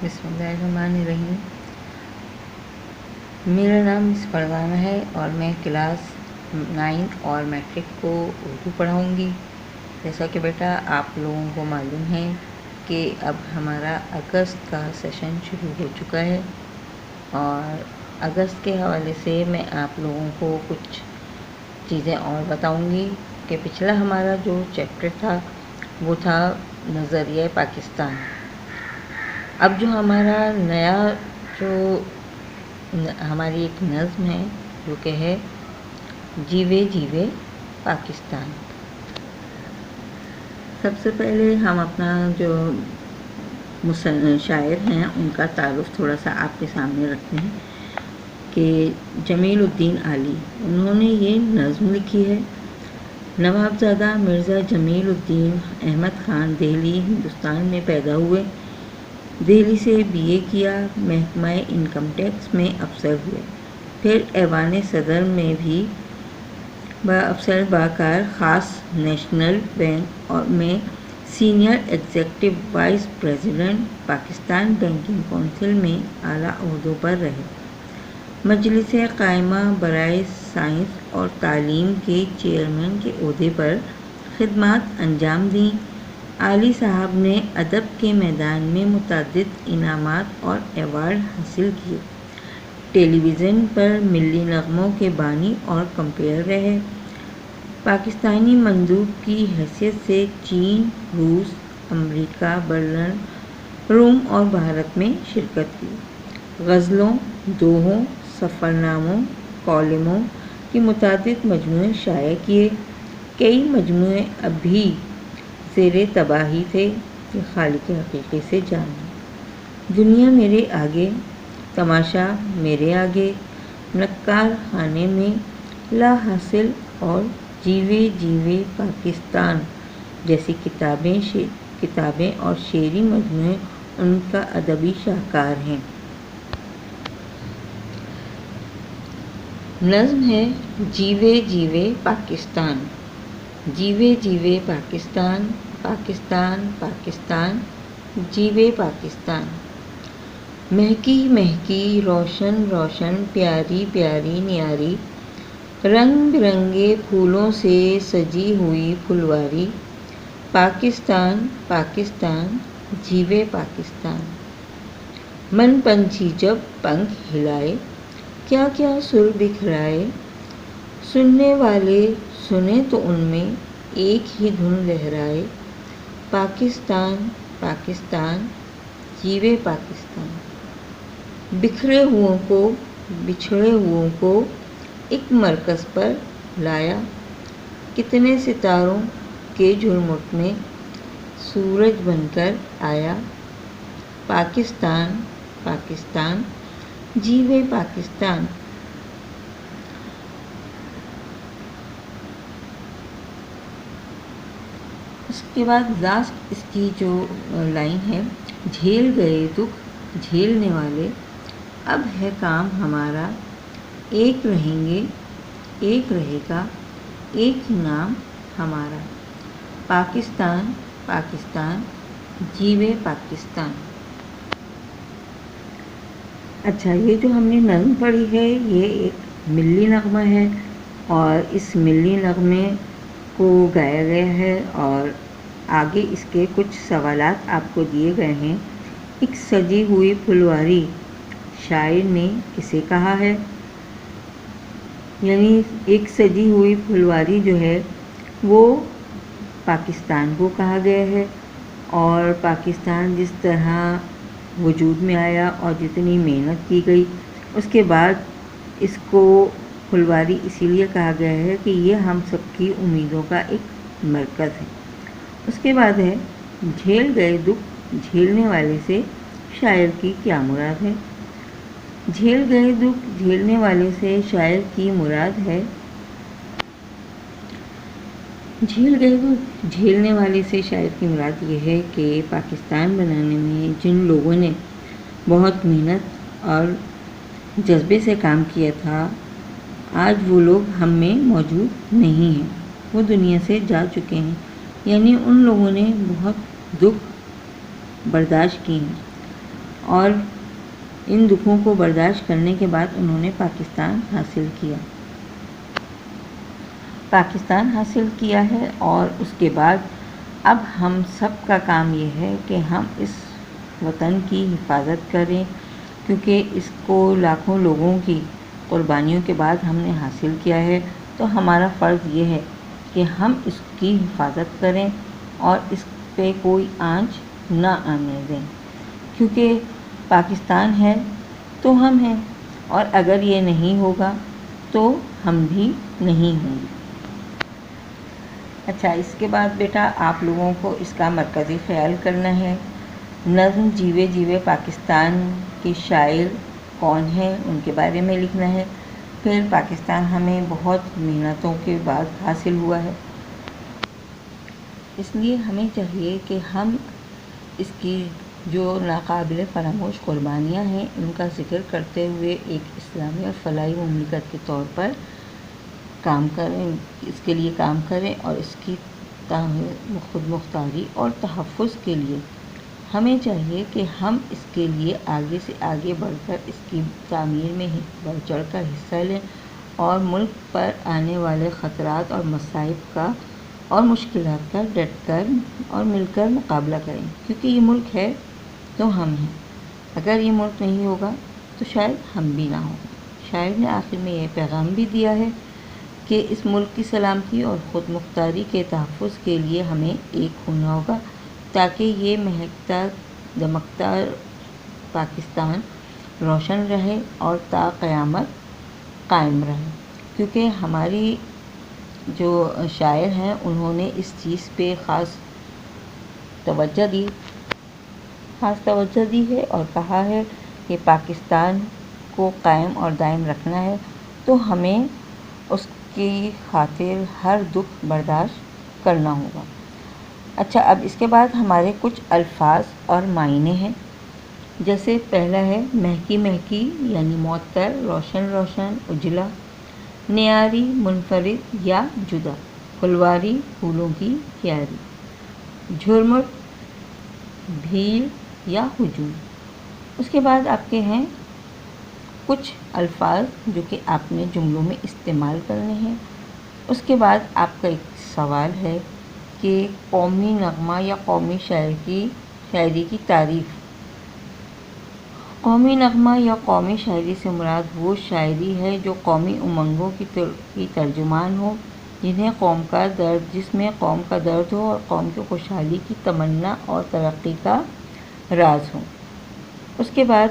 بسم اللہ الرحمن الرحیم۔ میرا نام مس فرزانہ ہے اور میں کلاس 9 اور میٹرک کو اردو پڑھاؤں گی۔ جیسا کہ بیٹا آپ لوگوں کو معلوم ہے کہ اب ہمارا اگست کا سیشن شروع ہو چکا ہے، اور اگست کے حوالے سے میں آپ لوگوں کو کچھ چیزیں اور بتاؤں گی کہ پچھلا ہمارا جو چیپٹر تھا وہ تھا نظریہ پاکستان۔ اب جو ہمارا نیا ہماری ایک نظم ہے جو کہ ہے جیوے جیوے پاکستان۔ سب سے پہلے ہم اپنا جو شاعر ہیں ان کا تعارف تھوڑا سا آپ کے سامنے رکھتے ہیں کہ جمیل الدین عالی، انہوں نے یہ نظم لکھی ہے۔ نوابزادہ مرزا جمیل الدین احمد خان دہلی ہندوستان میں پیدا ہوئے۔ دہلی سے BA کیا، محکمہ انکم ٹیکس میں افسر ہوئے، پھر ایوان صدر میں بھی افسر باکار، خاص نیشنل بینک اور میں senior executive vice president, Pakistan banking council میں اعلیٰ عہدوں پر رہے۔ مجلس قائمہ برائے سائنس اور تعلیم کے چیئرمین کے عہدے پر خدمات انجام دیں۔ عالی صاحب نے ادب کے میدان میں متعدد انعامات اور ایوارڈ حاصل کیے۔ ٹیلی ویژن پر ملی نغموں کے بانی اور کمپیئر رہے۔ پاکستانی مندوب کی حیثیت سے چین، روس، امریکہ، برلن، روم اور بھارت میں شرکت کی۔ غزلوں، دوہوں، سفرناموں، کالموں کی متعدد مجموعے شائع کیے۔ کئی مجموعے اب بھی زیر طباعی تھے کہ خالق حقیقی سے جانیں۔ دنیا میرے آگے، تماشا میرے آگے، نکار خانے میں، لا حاصل اور جیوے جیوے پاکستان جیسی کتابیں اور شعری مجموعے ان کا ادبی شاہکار ہیں۔ نظم ہے جیوے جیوے پاکستان۔ جیوے جیوے پاکستان، پاکستان پاکستان، جیوے پاکستان۔ مہکی مہکی، روشن روشن، پیاری پیاری نیاری، رنگ برنگے پھولوں سے سجی ہوئی پھلواری، پاکستان پاکستان، جیوے پاکستان۔ من پنچھی جب پنکھ ہلائے، کیا کیا سر بکھرائے، سننے والے سنیں تو ان میں ایک ہی دھن لہرائے، پاکستان پاکستان، جیوے پاکستان۔ بکھرے ہوئوں کو، بچھڑے ہوئوں کو ایک مرکز پر لایا، کتنے ستاروں کے جھرمٹ میں سورج بن کر آیا، پاکستان پاکستان، جیوے پاکستان۔ اس کے بعد لاسٹ اس کی جو لائن ہے، جھیل گئے دکھ جھیلنے والے، اب ہے کام ہمارا، ایک رہیں گے ایک رہے گا، ایک ہی نام ہمارا، پاکستان پاکستان، جیوے پاکستان۔ اچھا، یہ جو ہم نے نظم پڑھی ہے یہ ایک ملی نغمہ ہے، اور اس ملی نغمے کو گایا گیا ہے، اور آگے اس کے کچھ سوالات آپ کو دیے گئے ہیں۔ ایک سجی ہوئی پھلواری شاعر نے کسے کہا ہے؟ یعنی ایک سجی ہوئی پھلواری جو ہے وہ پاکستان کو کہا گیا ہے، اور پاکستان جس طرح وجود میں آیا اور جتنی محنت کی گئی، اس کے بعد اس کو پھلواری اسی لیے کہا گیا ہے کہ یہ ہم سب کی امیدوں کا ایک مرکز ہے۔ اس کے بعد ہے جھیل گئے دکھ جھیلنے والے سے شاعر کی کیا مراد ہے؟ جھیل گئے دکھ جھیلنے والے سے شاعر کی مراد ہے، جھیل گئے دکھ جھیلنے والے سے شاعر کی مراد یہ ہے کہ پاکستان بنانے میں جن لوگوں نے بہت محنت اور جذبے سے کام کیا تھا، آج وہ لوگ ہم میں موجود نہیں ہیں، وہ دنیا سے جا چکے ہیں۔ یعنی ان لوگوں نے بہت دکھ برداشت کی ہیں، اور ان دکھوں کو برداشت کرنے کے بعد انہوں نے پاکستان حاصل کیا ہے اور اس کے بعد اب ہم سب کا کام یہ ہے کہ ہم اس وطن کی حفاظت کریں، کیونکہ اس کو لاکھوں لوگوں کی قربانیوں کے بعد ہم نے حاصل کیا ہے، تو ہمارا فرض یہ ہے کہ ہم اس کی حفاظت کریں اور اس پہ کوئی آنچ نہ آنے دیں، کیونکہ پاکستان ہے تو ہم ہیں، اور اگر یہ نہیں ہوگا تو ہم بھی نہیں ہوں گے۔ اچھا، اس کے بعد بیٹا آپ لوگوں کو اس کا مرکزی خیال کرنا ہے۔ نظم جیوے جیوے پاکستان کے شاعر کون ہیں ان کے بارے میں لکھنا ہے۔ پھر پاکستان ہمیں بہت محنتوں کے بعد حاصل ہوا ہے، اس لیے ہمیں چاہیے کہ ہم اس کی جو ناقابل فراموش قربانیاں ہیں ان کا ذکر کرتے ہوئے ایک اسلامی اور فلاحی مملکت کے طور پر کام کریں، اس کے لیے کام کریں، اور اس کی خود مختاری اور تحفظ کے لیے ہمیں چاہیے کہ ہم اس کے لیے آگے سے آگے بڑھ کر اس کی تعمیر میں بڑھ چڑھ کر حصہ لیں اور ملک پر آنے والے خطرات اور مصائب کا اور مشکلات کا ڈٹ کر اور مل کر مقابلہ کریں، کیونکہ یہ ملک ہے تو ہم ہیں، اگر یہ ملک نہیں ہوگا تو شاید ہم بھی نہ ہوں۔ شاعر نے آخر میں یہ پیغام بھی دیا ہے کہ اس ملک کی سلامتی اور خود مختاری کے تحفظ کے لیے ہمیں ایک ہونا ہوگا، تاکہ یہ مہکتا دمکتا پاکستان روشن رہے اور تا قیامت قائم رہے، کیونکہ ہماری جو شاعر ہیں انہوں نے اس چیز پہ خاص توجہ دی ہے اور کہا ہے کہ پاکستان کو قائم اور دائم رکھنا ہے، تو ہمیں اس کی خاطر ہر دکھ برداشت کرنا ہوگا۔ اچھا، اب اس کے بعد ہمارے کچھ الفاظ اور معنی ہیں، جیسے پہلا ہے مہکی مہکی یعنی معطر، روشن روشن، اجلا، نیاری منفرد یا جدا، پھلواری پھولوں کی کیاری، جھرمٹ بھیڑ یا ہجوم۔ اس کے بعد آپ کے ہیں کچھ الفاظ جو کہ آپ نے جملوں میں استعمال کرنے ہیں۔ اس کے بعد آپ کا ایک سوال ہے کہ قومی نغمہ یا قومی شاعری کی تعریف۔ قومی نغمہ یا قومی شاعری سے مراد وہ شاعری ہے جو قومی امنگوں کی ترجمان ہو، جس میں قوم کا درد ہو اور قوم کی خوشحالی کی تمنا اور ترقی کا راز ہو۔ اس کے بعد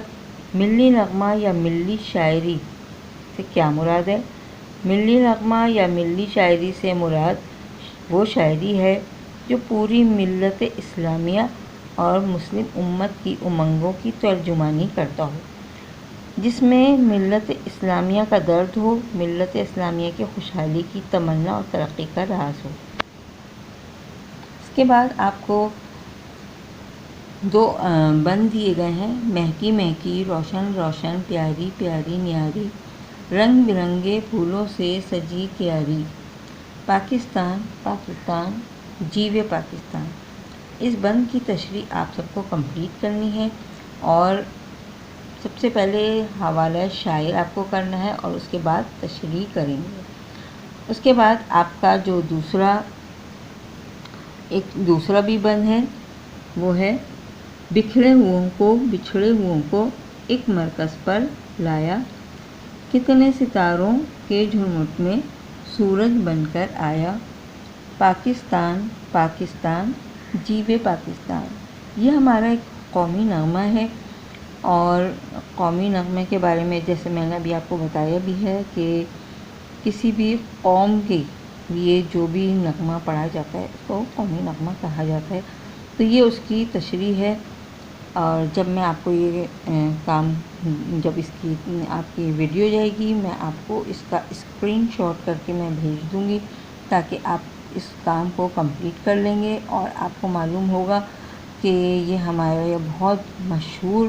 ملی نغمہ یا ملی شاعری سے کیا مراد ہے؟ ملی نغمہ یا ملی شاعری سے مراد وہ شاعری ہے جو پوری ملت اسلامیہ اور مسلم امت کی امنگوں کی ترجمانی کرتا ہو، جس میں ملت اسلامیہ کا درد ہو، ملت اسلامیہ کی خوشحالی کی تمنا اور ترقی کا راز ہو۔ اس کے بعد آپ کو دو بند دیے گئے ہیں، مہکی مہکی، روشن روشن، پیاری پیاری نیاری، رنگ برنگے پھولوں سے سجی کیاری، پاکستان پاکستان جیوے پاکستان۔ اس بند کی تشریح آپ سب کو کمپلیٹ کرنی ہے، اور سب سے پہلے حوالہ شاعر آپ کو کرنا ہے اور اس کے بعد تشریح کریں گے۔ اس کے بعد آپ کا جو دوسرا بھی بند ہے وہ ہے بچھڑے ہوئوں کو ایک مرکز پر لایا، کتنے ستاروں کے جھرمٹ میں سورج بن کر آیا، پاکستان پاکستان جیوے پاکستان۔ یہ ہمارا ایک قومی نغمہ ہے، اور قومی نغمے کے بارے میں جیسے میں نے ابھی آپ کو بتایا بھی ہے کہ کسی بھی قوم کے لیے جو بھی نغمہ پڑھا جاتا ہے اس کو قومی نغمہ کہا جاتا ہے، تو یہ اس کی تشریح ہے۔ اور جب میں آپ کو جب آپ کی ویڈیو جائے گی، میں آپ کو اس کا اسکرین شاٹ کر کے میں بھیج دوں گی، تاکہ آپ اس کام کو کمپلیٹ کر لیں گے اور آپ کو معلوم ہوگا کہ یہ ہمارا یہ بہت مشہور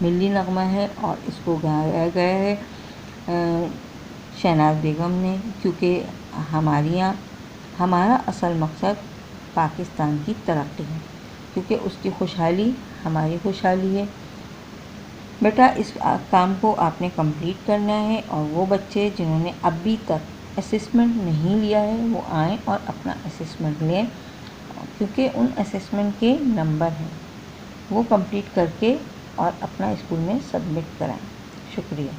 ملی نغمہ ہے، اور اس کو گایا گیا ہے شہناز بیگم نے، کیونکہ ہمارا اصل مقصد پاکستان کی ترقی ہے، کیونکہ اس کی خوشحالی ہماری خوشحالی ہے۔ بیٹا اس کام کو آپ نے کمپلیٹ کرنا ہے، اور وہ بچے جنہوں نے ابھی تک اسسمنٹ نہیں لیا ہے وہ آئیں اور اپنا اسسمنٹ لیں، کیونکہ ان اسسمنٹ کے نمبر ہیں، وہ کمپلیٹ کر کے اور اپنا اسکول میں سبمٹ کرائیں۔ شکریہ۔